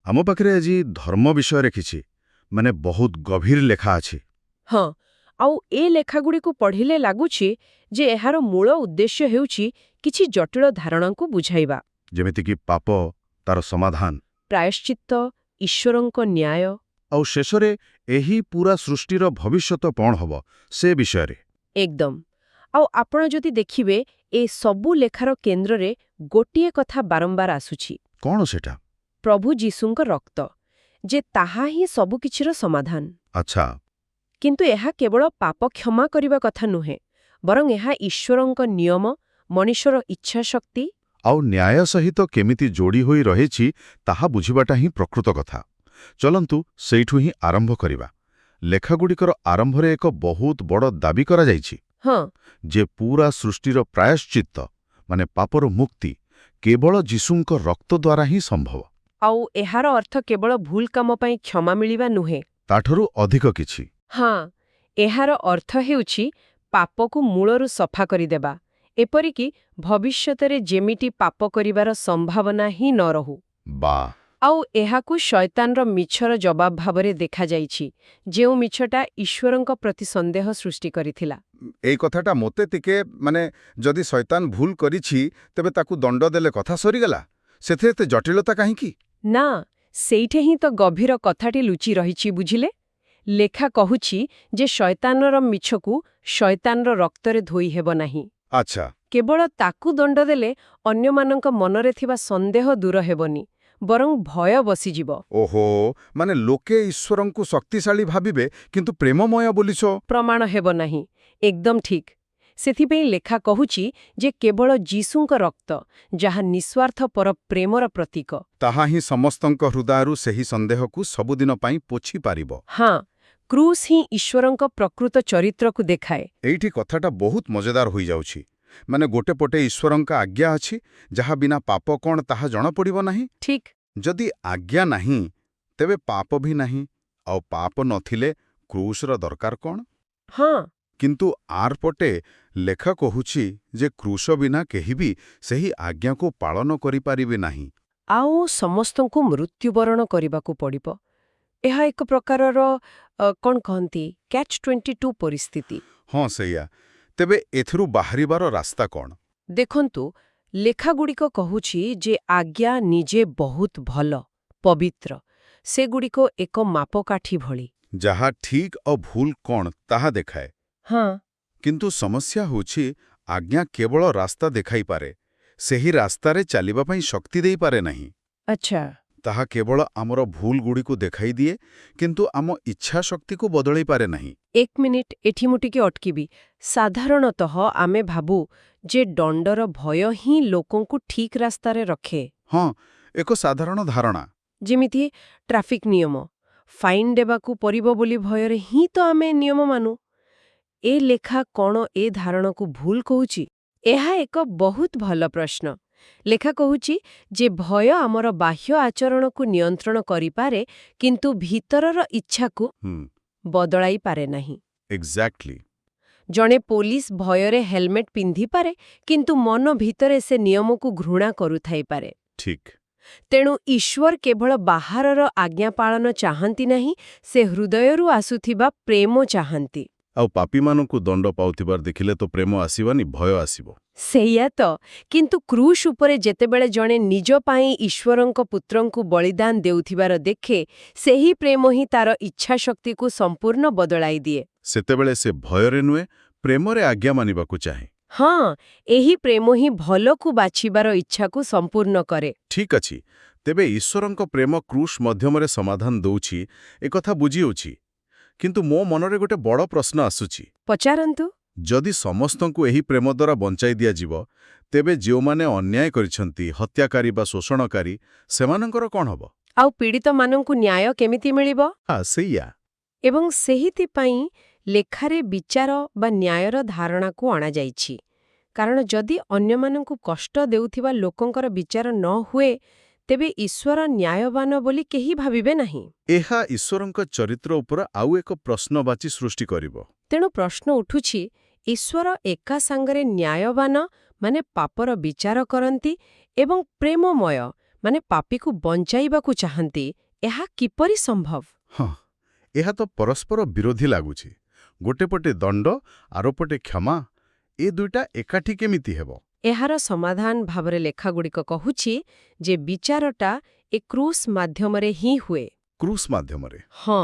ଆମ ପାଖରେ ଆଜି ଧର୍ମ ବିଷୟରେ କିଛି ମାନେ ବହୁତ ଗଭୀର ଲେଖା ଅଛି। ହଁ, ଆଉ ଏ ଲେଖାଗୁଡ଼ିକୁ ପଢ଼ିଲେ ଲାଗୁଛି ଯେ ଏହାର ମୂଳ ଉଦ୍ଦେଶ୍ୟ ହେଉଛି କିଛି ଜଟିଳ ଧାରଣାଙ୍କୁ ବୁଝାଇବା। ଯେମିତିକି ପାପ, ତାର ସମାଧାନ, ପ୍ରାୟଶ୍ଚିତ୍ତ, ଈଶ୍ୱରଙ୍କ ନ୍ୟାୟ। ଆଉ ଶେଷରେ ଏହି ପୂରା ସୃଷ୍ଟିର ଭବିଷ୍ୟତ କ'ଣ ହେବ ସେ ବିଷୟରେ। ଏକଦମ। ଆଉ ଆପଣ ଯଦି ଦେଖିବେ ଏ ସବୁ ଲେଖାର କେନ୍ଦ୍ରରେ ଗୋଟିଏ କଥା ବାରମ୍ବାର ଆସୁଛି। କ'ଣ ସେଟା? ପ୍ରଭୁ ଯୀଶୁଙ୍କ ରକ୍ତ, ଯେ ତାହା ହିଁ ସବୁକିଛିର ସମାଧାନ। ଆଚ୍ଛା। କିନ୍ତୁ ଏହା କେବଳ ପାପ କ୍ଷମା କରିବା କଥା ନୁହେଁ, ବରଂ ଏହା ଈଶ୍ୱରଙ୍କ ନିୟମ, ମଣିଷର ଇଚ୍ଛାଶକ୍ତି ଆଉ ନ୍ୟାୟ ସହିତ କେମିତି ଯୋଡ଼ି ହୋଇ ରହିଛି ତାହା ବୁଝିବାଟା ହିଁ ପ୍ରକୃତ କଥା। ଚଲନ୍ତୁ ସେଇଠୁ ହିଁ ଆରମ୍ଭ କରିବା। ଲେଖାଗୁଡ଼ିକର ଆରମ୍ଭରେ ଏକ ବହୁତ ବଡ଼ ଦାବି କରାଯାଇଛି ହଁ ଯେ ପୂରା ସୃଷ୍ଟିର ପ୍ରାୟଶ୍ଚିତ୍ତ ମାନେ ପାପର ମୁକ୍ତି କେବଳ ଯୀଶୁଙ୍କ ରକ୍ତ ଦ୍ୱାରା ହିଁ ସମ୍ଭବ। ଆଉ ଏହାର ଅର୍ଥ କେବଳ ଭୁଲ କାମ ପାଇଁ କ୍ଷମା ମିଳିବା ନୁହେଁ। ତାଠାରୁ ଅଧିକ କିଛି। ହଁ, ଏହାର ଅର୍ଥ ହେଉଛି ପାପକୁ ମୂଳରୁ ସଫା କରିଦେବା, ଏପରିକି ଭବିଷ୍ୟତରେ ଯେମିତି ପାପ କରିବାର ସମ୍ଭାବନା ହିଁ ନ ରହୁ। ବା ଆଉ ଏହାକୁ ଶୟତାନର ମିଛର ଜବାବ ଭାବରେ ଦେଖାଯାଇଛି, ଯେଉଁ ମିଛଟା ଈଶ୍ୱରଙ୍କ ପ୍ରତି ସନ୍ଦେହ ସୃଷ୍ଟି କରିଥିଲା। ଏଇ କଥାଟା ମୋତେ ଟିକେ ଯଦି ଶୈତାନ ଭୁଲ କରିଛି ତେବେ ତାକୁ ଦଣ୍ଡ ଦେଲେ କଥା ସରିଗଲା। ସେଥିରେ ଏତେ ଜଟିଳତା କାହିଁକି? ନା, ସେଇଠି ହିଁ ତ ଗଭୀର କଥାଟି ଲୁଚି ରହିଛି, ବୁଝିଲେ? ଲେଖା କହୁଛି ଯେ ଶୟତାନର ମିଛକୁ ଶୟତାନର ରକ୍ତରେ ଧୋଇ ହେବ ନାହିଁ। ଆଚ୍ଛା। କେବଳ ତାକୁ ଦଣ୍ଡ ଦେଲେ ଅନ୍ୟମାନଙ୍କ ମନରେ ଥିବା ସନ୍ଦେହ ଦୂର ହେବନି, ବରଂ ଭୟ ବସିଯିବ। ଓହୋ, ଲୋକେ ଈଶ୍ୱରଙ୍କୁ ଶକ୍ତିଶାଳୀ ଭାବିବେ କିନ୍ତୁ ପ୍ରେମମୟ ବୋଲିଛ। ପ୍ରମାଣ ହେବ ନାହିଁ। ଏକଦମ ଠିକ୍। ସେଥିପାଇଁ ଲେଖା କହୁଛି ଯେ କେବଳ ଯୀଶୁଙ୍କ ରକ୍ତ, ଯାହା ନିଃସ୍ୱାର୍ଥପର ପ୍ରେମର ପ୍ରତୀକ, ତାହା ହିଁ ସମସ୍ତଙ୍କ ହୃଦୟରୁ ସେହି ସନ୍ଦେହକୁ ସବୁଦିନ ପାଇଁ ପୋଛି ପାରିବ। ହଁ, କ୍ରୁସ୍ ହିଁ ଈଶ୍ୱରଙ୍କ ପ୍ରକୃତ ଚରିତ୍ରକୁ ଦେଖାଏ। ଏଇଠି କଥାଟା ବହୁତ ମଜାଦାର ହୋଇଯାଉଛି। ଗୋଟେ ପଟେ ଈଶ୍ୱରଙ୍କ ଆଜ୍ଞା ଅଛି, ଯାହା ବିନା ପାପ କ'ଣ ତାହା ଜଣାପଡ଼ିବ ନାହିଁ। ଠିକ୍। ଯଦି ଆଜ୍ଞା ନାହିଁ ତେବେ ପାପ ବି ନାହିଁ, ଆଉ ପାପ ନଥିଲେ କ୍ରୁସର ଦରକାର କ'ଣ? ହଁ, କିନ୍ତୁ ଆର ପଟେ ଲେଖା କହୁଛି ଯେ କ୍ରୁଶ ବିନା କେହି ବି ସେହି ଆଜ୍ଞାକୁ ପାଳନ କରିପାରିବେ ନାହିଁ। ଆଉ ସମସ୍ତଙ୍କୁ ମୃତ୍ୟୁବରଣ କରିବାକୁ ପଡ଼ିବ। ଏହା ଏକ ପ୍ରକାରର କ'ଣ କହନ୍ତି, କ୍ୟାଚ୍-22 ପରିସ୍ଥିତି। ହଁ, ସେଇଆ। ତେବେ ଏଥିରୁ ବାହାରିବାର ରାସ୍ତା କ'ଣ? ଦେଖନ୍ତୁ, ଲେଖାଗୁଡ଼ିକ କହୁଛି ଯେ ଆଜ୍ଞା ନିଜେ ବହୁତ ଭଲ, ପବିତ୍ର। ସେଗୁଡ଼ିକ ଏକ ମାପକାଠି ଭଳି। ଯାହା ଠିକ୍ ଆଉ ଭୁଲ କ'ଣ ତାହା ଦେଖାଏ। ହଁ, କିନ୍ତୁ ସମସ୍ୟା ହେଉଛି ଆଜ୍ଞା କେବଳ ରାସ୍ତା ଦେଖାଇପାରେ, ସେହି ରାସ୍ତାରେ ଚାଲିବା ପାଇଁ ଶକ୍ତି ଦେଇପାରେ ନାହିଁ। ଆଚ୍ଛା। ତାହା କେବଳ ଆମର ଭୁଲଗୁଡ଼ିକୁ ଦେଖାଇଦିଏ, କିନ୍ତୁ ଆମ ଇଚ୍ଛା ଶକ୍ତିକୁ ବଦଳାଇ ପାରେ ନାହିଁ। ଏକ ମିନିଟ୍, ଏଠି ମୁଁ ଟିକେ ଅଟକିବି। ସାଧାରଣତଃ ଆମେ ଭାବୁ ଯେ ଦଣ୍ଡର ଭୟ ହିଁ ଲୋକଙ୍କୁ ଠିକ୍ ରାସ୍ତାରେ ରଖେ। ହଁ, ଏକ ସାଧାରଣ ଧାରଣା। ଯେମିତି ଟ୍ରାଫିକ୍ ନିୟମ, ଫାଇନ୍ ଦେବାକୁ ପଡ଼ିବ ବୋଲି ଭୟରେ ହିଁ ତ ଆମେ ନିୟମ ମାନୁ। ଏ ଲେଖା କ'ଣ ଏ ଧାରଣାକୁ ଭୁଲ କହୁଛି? ଏହା ଏକ ବହୁତ ଭଲ ପ୍ରଶ୍ନ। ଲେଖା କହୁଛି ଯେ ଭୟ ଆମର ବାହ୍ୟ ଆଚରଣକୁ ନିୟନ୍ତ୍ରଣ କରିପାରେ, କିନ୍ତୁ ଭିତରର ଇଚ୍ଛାକୁ ବଦଳାଇ ପାରେ ନାହିଁ। ଏକ୍ଜାକ୍ଟଲି। ଜଣେ ପୋଲିସ ଭୟରେ ହେଲମେଟ୍ ପିନ୍ଧିପାରେ, କିନ୍ତୁ ମନ ଭିତରେ ସେ ନିୟମକୁ ଘୃଣା କରୁଥାଇପାରେ। ଠିକ୍। ତେଣୁ ଈଶ୍ୱର କେବଳ ବାହାରର ଆଜ୍ଞା ପାଳନ ଚାହାନ୍ତି ନାହିଁ, ସେ ହୃଦୟରୁ ଆସୁଥିବା ପ୍ରେମ ଚାହାନ୍ତି। ଆଉ ପାପୀମାନଙ୍କୁ ଦଣ୍ଡ ପାଉଥିବାର ଦେଖିଲେ ତ ପ୍ରେମ ଆସିବନି, ଭୟ ଆସିବ। ସେଇଆ ତ। କିନ୍ତୁ କ୍ରୁଶ ଉପରେ ଯେତେବେଳେ ଜଣେ ନିଜ ପାଇଁ ଈଶ୍ୱରଙ୍କ ପୁତ୍ରଙ୍କୁ ବଳିଦାନ ଦେଉଥିବାର ଦେଖେ, ସେହି ପ୍ରେମ ହିଁ ତାର ଇଚ୍ଛାଶକ୍ତିକୁ ସମ୍ପୂର୍ଣ୍ଣ ବଦଳାଇ ଦିଏ। ସେତେବେଳେ ସେ ଭୟରେ ନୁହେଁ, ପ୍ରେମରେ ଆଜ୍ଞା ମାନିବାକୁ ଚାହେଁ। ହଁ, ଏହି ପ୍ରେମ ହିଁ ଭଲକୁ ବାଛିବାର ଇଚ୍ଛାକୁ ସମ୍ପୂର୍ଣ୍ଣ କରେ। ଠିକ୍ ଅଛି। ତେବେ ଈଶ୍ୱରଙ୍କ ପ୍ରେମ କ୍ରୁଶ ମଧ୍ୟମରେ ସମାଧାନ ଦଉଛି, ଏକଥା ବୁଝିହେଉଛି। କିନ୍ତୁ ମୋ ମନରେ ଗୋଟେ ବଡ଼ ପ୍ରଶ୍ନ ଆସୁଛି। ପଚାରନ୍ତୁ। ଯଦି ସମସ୍ତଙ୍କୁ ଏହି ପ୍ରେମ ଦ୍ୱାରା ବଞ୍ଚାଇ ଦିଆଯିବ, ତେବେ ଯେଉଁମାନେ ଅନ୍ୟାୟ କରିଛନ୍ତି, ହତ୍ୟାକାରୀ ବା ଶୋଷଣକାରୀ, ସେମାନଙ୍କର କ'ଣ ହେବ? ଆଉ ପୀଡ଼ିତମାନଙ୍କୁ ନ୍ୟାୟ କେମିତି ମିଳିବ? ସେଇଆ। ଏବଂ ସେଇଥିପାଇଁ ଲେଖାରେ ବିଚାର ବା ନ୍ୟାୟର ଧାରଣାକୁ ଅଣାଯାଇଛି। କାରଣ ଯଦି ଅନ୍ୟମାନଙ୍କୁ କଷ୍ଟ ଦେଉଥିବା ଲୋକଙ୍କର ବିଚାର ନ ହୁଏ, ତେବେ ଈଶ୍ୱର ନ୍ୟାୟବାନ ବୋଲି କେହି ଭାବିବେ ନାହିଁ। ଏହା ଈଶ୍ୱରଙ୍କ ଚରିତ୍ର ଉପରେ ଆଉ ଏକ ପ୍ରଶ୍ନବାଚୀ ସୃଷ୍ଟି କରିବ। ତେଣୁ ପ୍ରଶ୍ନ ଉଠୁଛି, ଈଶ୍ୱର ଏକା ସାଙ୍ଗରେ ନ୍ୟାୟବାନ ପାପର ବିଚାର କରନ୍ତି ଏବଂ ପ୍ରେମମୟ ମାନେ ପାପୀକୁ ବଞ୍ଚାଇବାକୁ ଚାହାନ୍ତି, ଏହା କିପରି ସମ୍ଭବ? ହଁ, ଏହା ତ ପରସ୍ପର ବିରୋଧୀ ଲାଗୁଛି। ଗୋଟେ ପଟେ ଦଣ୍ଡ, ଆରପଟେ କ୍ଷମା। ଏ ଦୁଇଟା ଏକାଠି କେମିତି ହେବ? ଏହାର ସମାଧାନ ଭାବରେ ଲେଖାଗୁଡ଼ିକ କହୁଛି ଯେ ବିଚାରଟା ଏ କ୍ରୁସ୍ ମାଧ୍ୟମରେ ହିଁ ହୁଏ। କ୍ରୁସ୍ ମାଧ୍ୟମରେ? ହଁ,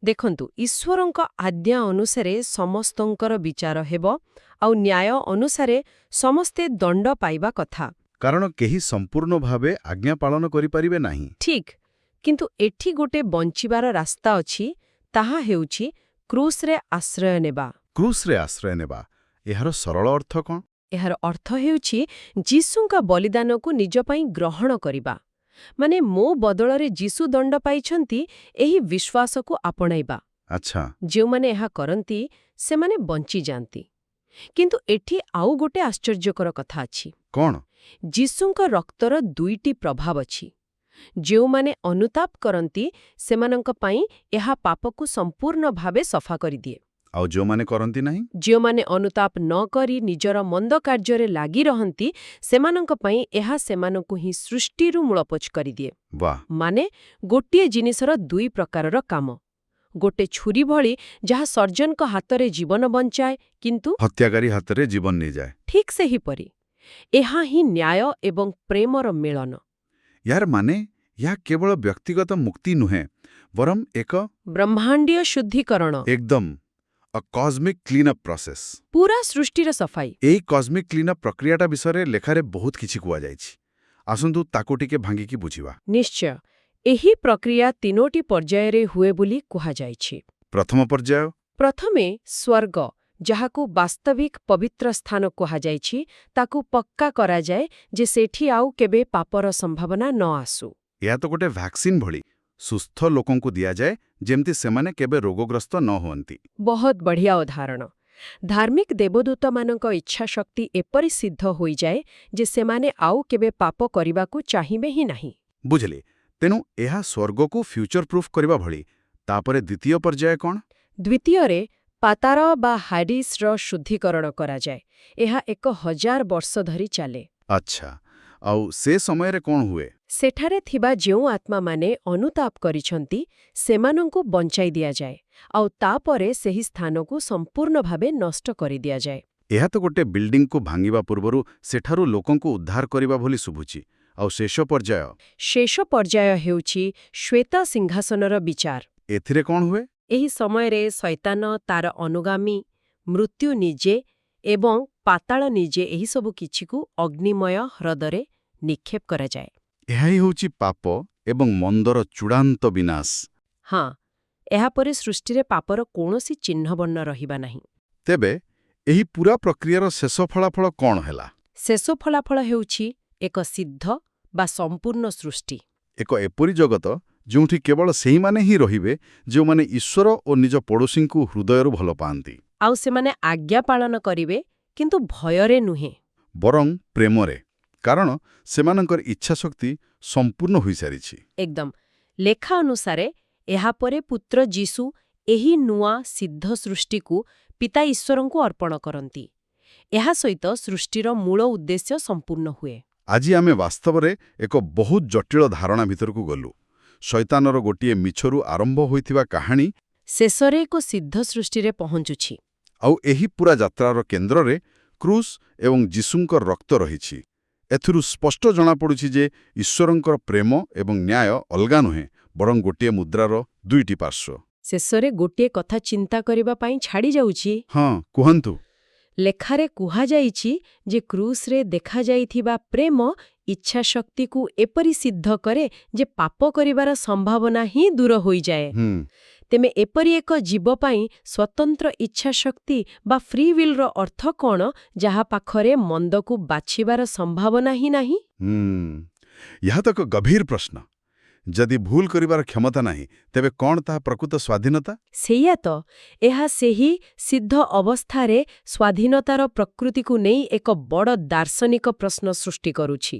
ଦେଖନ୍ତୁ, ଈଶ୍ୱରଙ୍କ ଆଜ୍ଞା ଅନୁସାରେ ସମସ୍ତଙ୍କର ବିଚାର ହେବ, ଆଉ ନ୍ୟାୟ ଅନୁସାରେ ସମସ୍ତେ ଦଣ୍ଡ ପାଇବା କଥା। କାରଣ କେହି ସମ୍ପୂର୍ଣ୍ଣ ଭାବେ ଆଜ୍ଞା ପାଳନ କରିପାରିବେ ନାହିଁ। ଠିକ୍, କିନ୍ତୁ ଏଠି ଗୋଟେ ବଞ୍ଚିବାର ରାସ୍ତା ଅଛି, ତାହା ହେଉଛି କ୍ରୁସ୍ରେ ଆଶ୍ରୟ ନେବା। କ୍ରୁସ୍ରେ ଆଶ୍ରୟ ନେବା, ଏହାର ସରଳ ଅର୍ଥ କ'ଣ? ଏହାର ଅର୍ଥ ହେଉଛି ଯୀଶୁଙ୍କ ବଳିଦାନକୁ ନିଜ ପାଇଁ ଗ୍ରହଣ କରିବା। ମାନେ ମୋ ବଦଳରେ ଯୀଶୁ ଦଣ୍ଡ ପାଇଛନ୍ତି, ଏହି ବିଶ୍ୱାସକୁ ଆପଣାଇବା। ଆଚ୍ଛା। ଯେଉଁମାନେ ଏହା କରନ୍ତି ସେମାନେ ବଞ୍ଚିଯାଆନ୍ତି। କିନ୍ତୁ ଏଠି ଆଉ ଗୋଟେ ଆଶ୍ଚର୍ଯ୍ୟକର କଥା ଅଛି। କ'ଣ? ଯୀଶୁଙ୍କ ରକ୍ତର ଦୁଇଟି ପ୍ରଭାବ ଅଛି। ଯେଉଁମାନେ ଅନୁତାପ କରନ୍ତି ସେମାନଙ୍କ ପାଇଁ ଏହା ପାପକୁ ସମ୍ପୂର୍ଣ୍ଣ ଭାବେ ସଫା କରିଦିଏ। ଆଉ ଯେଉଁମାନେ କରନ୍ତି ନାହିଁ? ଯେଉଁମାନେ ଅନୁତାପ ନ କରି ନିଜର ମନ୍ଦ କାର୍ଯ୍ୟରେ ଲାଗି ରହନ୍ତି ସେମାନଙ୍କ ପାଇଁ ଏହା ସେମାନଙ୍କୁ ହିଁ ସୃଷ୍ଟିରୁ ମୂଳପୋଛ କରିଦିଏ। ବାଃ! ମାନେ ଗୋଟିଏ ଜିନିଷର ଦୁଇ ପ୍ରକାରର କାମ। ଗୋଟେ ଛୁରୀ ଭଳି ଯାହା ସର୍ଜନଙ୍କ ହାତରେ ଜୀବନ ବଞ୍ଚାଏ, କିନ୍ତୁ ହତ୍ୟାକାରୀ ହାତରେ ଜୀବନ ନେଇଯାଏ। ଠିକ୍ ସେହିପରି ଏହା ହିଁ ନ୍ୟାୟ ଏବଂ ପ୍ରେମର ମିଳନ। ୟାର ମାନେ ଏହା କେବଳ ବ୍ୟକ୍ତିଗତ ମୁକ୍ତି ନୁହେଁ, ବରଂ ଏକ ବ୍ରହ୍ମାଣ୍ଡୀୟ ଶୁଦ୍ଧିକରଣ, ଏକଦମ କସ୍ମିକ୍ କ୍ଲିନଅପ୍ ପ୍ରସେସ୍। ପୁରା ସୃଷ୍ଟିର ସଫାଇ। ଏହି କସ୍ମିକ୍ କ୍ଲିନଅପ୍ ପ୍ରକ୍ରିୟାଟା ବିଷୟରେ ଲେଖାରେ ବହୁତ କିଛି କୁହାଯାଇଛି। ଆସନ୍ତୁ ତାକୁ ଟିକେ ଭାଙ୍ଗିକି ବୁଝିବା। ନିଶ୍ଚୟ, ଏହି ପ୍ରକ୍ରିୟା 3ଟି ପର୍ଯ୍ୟାୟରେ ହୁଏ ବୋଲି କୁହାଯାଇଛି। ପ୍ରଥମ ପର୍ଯ୍ୟାୟ? ପ୍ରଥମେ ସ୍ୱର୍ଗ, ଯାହାକୁ ବାସ୍ତବିକ ପବିତ୍ର ସ୍ଥାନ କୁହାଯାଇଛି, ତାକୁ ପକ୍କା କରାଯାଏ ଯେ ସେଠି ଆଉ କେବେ ପାପର ସମ୍ଭାବନା ନ ଆସୁ। ଏହା ତ ଗୋଟେ ଭ୍ୟାକ୍ସିନ୍ ଭଳି ସୁସ୍ଥ ଲୋକଙ୍କୁ ଦିଆଯାଏ, ଯେମିତି ସେମାନେ କେବେ ରୋଗଗ୍ରସ୍ତ ନ ହୁଅନ୍ତି। ବହୁତ ବଢ଼ିଆ ଉଦାହରଣ। ଧାର୍ମିକ ଦେବଦୂତମାନଙ୍କ ଇଚ୍ଛାଶକ୍ତି ଏପରି ସିଦ୍ଧ ହୋଇଯାଏ ଯେ ସେମାନେ ଆଉ କେବେ ପାପ କରିବାକୁ ଚାହିଁବେ ହିଁ ନାହିଁ। ବୁଝିଲେ? ତେଣୁ ଏହା ସ୍ୱର୍ଗକୁ ଫ୍ୟୁଚର ପ୍ରୁଫ୍ କରିବା ଭଳି। ତାପରେ ଦ୍ୱିତୀୟ ପର୍ଯ୍ୟାୟ କ'ଣ? ଦ୍ୱିତୀୟରେ ପାତାଳ ବା ହାଡିସ୍ର ଶୁଦ୍ଧିକରଣ କରାଯାଏ। ଏହା 1000 ବର୍ଷ ଧରି ଚାଲେ। ଆଚ୍ଛା, ଆଉ ସେ ସମୟରେ କ'ଣ ହୁଏ? ସେଠାରେ ଥିବା ଯେଉଁ ଆତ୍ମାମାନେ ଅନୁତାପ କରିଛନ୍ତି ସେମାନଙ୍କୁ ବଞ୍ଚାଇ ଦିଆଯାଏ, ଆଉ ତାପରେ ସେହି ସ୍ଥାନକୁ ସମ୍ପୂର୍ଣ୍ଣ ଭାବେ ନଷ୍ଟ କରିଦିଆଯାଏ। ଏହା ତ ଗୋଟେ ବିଲ୍ଡିଂକୁ ଭାଙ୍ଗିବା ପୂର୍ବରୁ ସେଠାରୁ ଲୋକଙ୍କୁ ଉଦ୍ଧାର କରିବା ଭଳି ଶୁଭୁଛି। ଆଉ ଶେଷ ପର୍ଯ୍ୟାୟ? ଶେଷ ପର୍ଯ୍ୟାୟ ହେଉଛି ଶ୍ୱେତ ସିଂହାସନର ବିଚାର। ଏଥିରେ କ'ଣ ହୁଏ? ଏହି ସମୟରେ ଶୈତାନ, ତାର ଅନୁଗାମୀ, ମୃତ୍ୟୁ ନିଜେ ଏବଂ ପାତାଳ ନିଜେ ଏହିସବୁ କିଛିକୁ ଅଗ୍ନିମୟ ହ୍ରଦରେ ନିକ୍ଷେପ କରାଯାଏ। ଏହା ହିଁ ହେଉଛି ପାପ ଏବଂ ମନ୍ଦର ଚୂଡ଼ାନ୍ତ ବିନାଶ। ହଁ, ଏହାପରେ ସୃଷ୍ଟିରେ ପାପର କୌଣସି ଚିହ୍ନବର୍ଣ୍ଣ ରହିବା ନାହିଁ। ତେବେ ଏହି ପୁରା ପ୍ରକ୍ରିୟାର ଶେଷ ଫଳାଫଳ କ'ଣ ହେଲା? ଶେଷ ଫଳାଫଳ ହେଉଛି ଏକ ସିଦ୍ଧ ବା ସମ୍ପୂର୍ଣ୍ଣ ସୃଷ୍ଟି। ଏକ ଏପରି ଜଗତ ଯେଉଁଠି କେବଳ ସେହିମାନେ ହିଁ ରହିବେ ଯେଉଁମାନେ ଈଶ୍ୱର ଓ ନିଜ ପଡ଼ୋଶୀଙ୍କୁ ହୃଦୟରୁ ଭଲ ପାଆନ୍ତି। ଆଉ ସେମାନେ ଆଜ୍ଞା ପାଳନ କରିବେ, କିନ୍ତୁ ଭୟରେ ନୁହେଁ, ବରଂ ପ୍ରେମରେ, କାରଣ ସେମାନଙ୍କର ଇଚ୍ଛାଶକ୍ତି ସମ୍ପୂର୍ଣ୍ଣ ହୋଇସାରିଛି। ଏକଦମ। ଲେଖା ଅନୁସାରେ ଏହାପରେ ପୁତ୍ର ଯୀଶୁ ଏହି ନୂଆ ସିଦ୍ଧ ସୃଷ୍ଟିକୁ ପିତା ଈଶ୍ୱରଙ୍କୁ ଅର୍ପଣ କରନ୍ତି। ଏହା ସହିତ ସୃଷ୍ଟିର ମୂଳ ଉଦ୍ଦେଶ୍ୟ ସମ୍ପୂର୍ଣ୍ଣ ହୁଏ। ଆଜି ଆମେ ବାସ୍ତବରେ ଏକ ବହୁତ ଜଟିଳ ଧାରଣା ଭିତରକୁ ଗଲୁ। ଶୈତାନର ଗୋଟିଏ ମିଛରୁ ଆରମ୍ଭ ହୋଇଥିବା କାହାଣୀ ଶେଷରେ ଏକ ସିଦ୍ଧ ସୃଷ୍ଟିରେ ପହଞ୍ଚୁଛି। ଆଉ ଏହି ପୁରା ଯାତ୍ରାର କେନ୍ଦ୍ରରେ କ୍ରୁସ୍ ଏବଂ ଯୀଶୁଙ୍କର ରକ୍ତ ରହିଛି। ଏଥିରୁ ସ୍ପଷ୍ଟ ଜଣାପଡ଼ୁଛି ଯେ ଈଶ୍ୱରଙ୍କର ପ୍ରେମ ଏବଂ ନ୍ୟାୟ ଅଲଗା ନୁହେଁ, ବରଂ ଗୋଟିଏ ମୁଦ୍ରାର ଦୁଇଟି ପାର୍ଶ୍ୱ। ଶେଷରେ ଗୋଟିଏ କଥା ଚିନ୍ତା କରିବା ପାଇଁ ଛାଡ଼ିଯାଉଛି। ହଁ, କୁହନ୍ତୁ। ଲେଖାରେ କୁହାଯାଇଛି ଯେ କ୍ରୁସ୍ରେ ଦେଖାଯାଇଥିବା ପ୍ରେମ ଇଚ୍ଛାଶକ୍ତିକୁ ଏପରି ସିଦ୍ଧ କରେ ଯେ ପାପ କରିବାର ସମ୍ଭାବନା ହିଁ ଦୂର ହୋଇଯାଏ। ତେବେ ଏପରି ଏକ ଜୀବ ପାଇଁ ସ୍ୱତନ୍ତ୍ର ଇଚ୍ଛାଶକ୍ତି ବା ଫ୍ରି ୱିଲ୍ର ଅର୍ଥ କ'ଣ, ଯାହା ପାଖରେ ମନ୍ଦକୁ ବାଛିବାର ସମ୍ଭାବନା ହିଁ ନାହିଁ? ଏହା ତ ଏକ ଗଭୀର ପ୍ରଶ୍ନ। ଯଦି ଭୁଲ କରିବାର କ୍ଷମତା ନାହିଁ, ତେବେ କ'ଣ ତାହା ପ୍ରକୃତ ସ୍ୱାଧୀନତା? ସେଇଆ ତ। ଏହା ସେହି ସିଦ୍ଧ ଅବସ୍ଥାରେ ସ୍ୱାଧୀନତାର ପ୍ରକୃତିକୁ ନେଇ ଏକ ବଡ଼ ଦାର୍ଶନିକ ପ୍ରଶ୍ନ ସୃଷ୍ଟି କରୁଛି।